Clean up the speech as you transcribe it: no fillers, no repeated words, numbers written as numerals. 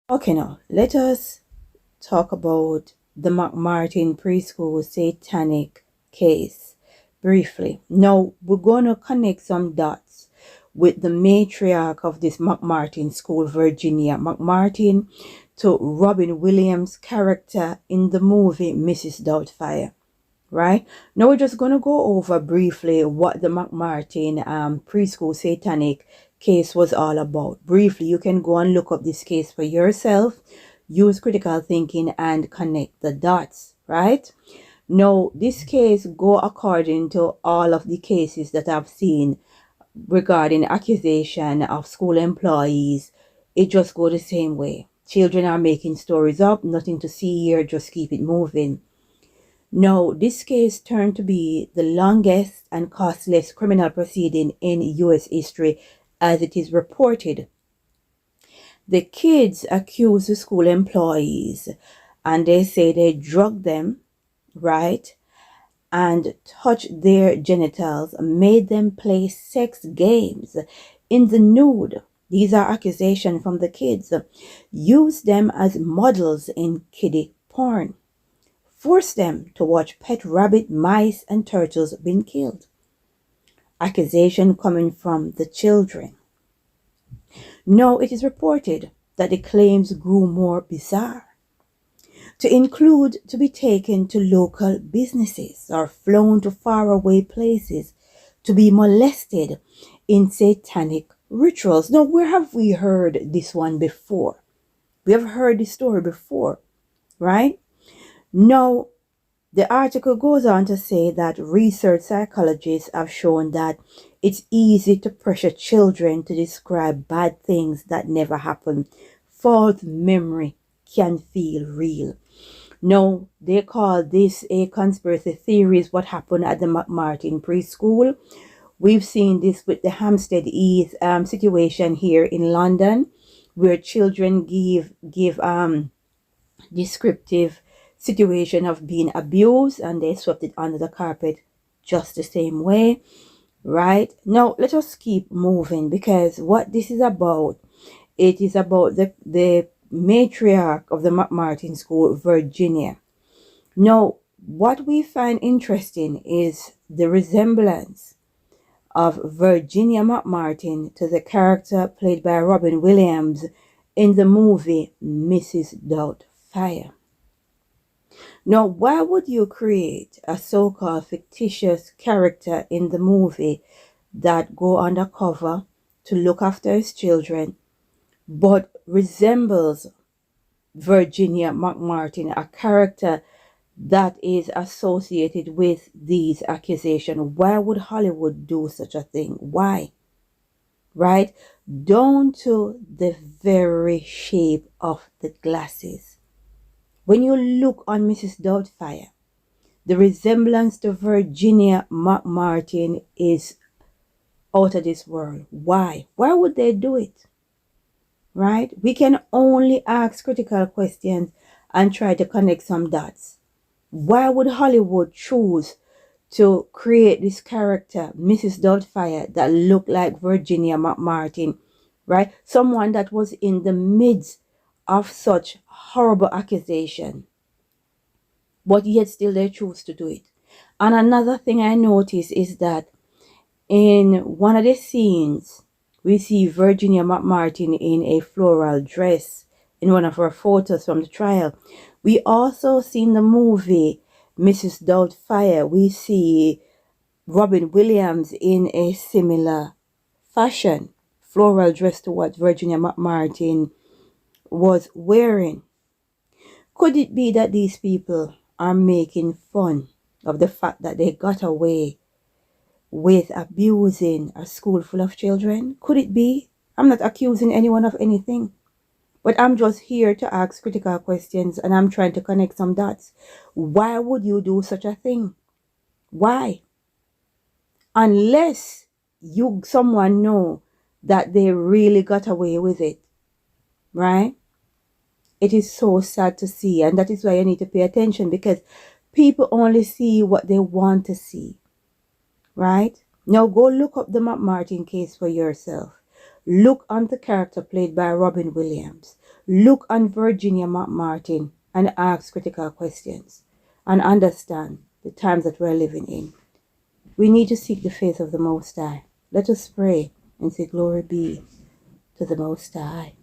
Okay, now let us talk about the McMartin preschool satanic case briefly. Now we're going to connect some dots with the matriarch of this McMartin school, Virginia McMartin, to Robin Williams' character in the movie Mrs. Doubtfire. Right now, we're just going to go over briefly what the McMartin preschool satanic case was all about. Briefly, you can go and look up this case for yourself, use critical thinking, and connect the dots. Right now, this case go according to all of the cases that I've seen regarding accusation of school employees. It just go the same way. Children are making stories up, nothing to see here, just keep it moving. No, this case turned to be the longest and costliest criminal proceeding in U.S. history, as it is reported. The kids accuse the school employees, and they say they drugged them, right, and touched their genitals, made them play sex games in the nude. These are accusations from the kids. Used them as models in kiddie porn. Force them to watch pet rabbit, mice, and turtles being killed. Accusation coming from the children. Now it is reported that the claims grew more bizarre, to include to be taken to local businesses or flown to faraway places to be molested in satanic rituals. Now, where have we heard this one before? We have heard this story before, right? Now, the article goes on to say that research psychologists have shown that it's easy to pressure children to describe bad things that never happened. False memory can feel real. No, they call this a conspiracy theories, what happened at the McMartin preschool. We've seen this with the Hampstead East situation here in London, where children give descriptive situation of being abused and they swept it under the carpet just the same way. Right now, let us keep moving, because what this is about, it is about the matriarch of the McMartin School, Virginia. Now, what we find interesting is the resemblance of Virginia McMartin to the character played by Robin Williams in the movie Mrs. Doubtfire. Now, why would you create a so-called fictitious character in the movie that go undercover to look after his children, but resembles Virginia McMartin, a character that is associated with these accusations? Why would Hollywood do such a thing? Why? Right? Down to the very shape of the glasses. When you look on Mrs. Doubtfire, the resemblance to Virginia McMartin is out of this world. Why? Why would they do it? Right? We can only ask critical questions and try to connect some dots. Why would Hollywood choose to create this character, Mrs. Doubtfire, that looked like Virginia McMartin, right? Someone that was in the midst of such horrible accusation, but yet still they choose to do it. And another thing I noticed is that in one of the scenes, we see Virginia McMartin in a floral dress in one of her photos from the trial. We also see in the movie Mrs. Doubtfire, we see Robin Williams in a similar fashion, floral dress to what Virginia McMartin was wearing. Could it be that these people are making fun of the fact that they got away with abusing a school full of children? Could it be? I'm not accusing anyone of anything, but I'm just here to ask critical questions and I'm trying to connect some dots. Why would you do such a thing? Why? Unless someone know that they really got away with it, right? It is so sad to see, and that is why you need to pay attention, because people only see what they want to see, right? Now go look up the McMartin case for yourself. Look on the character played by Robin Williams. look on Virginia Martin and ask critical questions and understand the times that we're living in. We need to seek the face of the Most High. Let us pray and say, glory be to the Most High.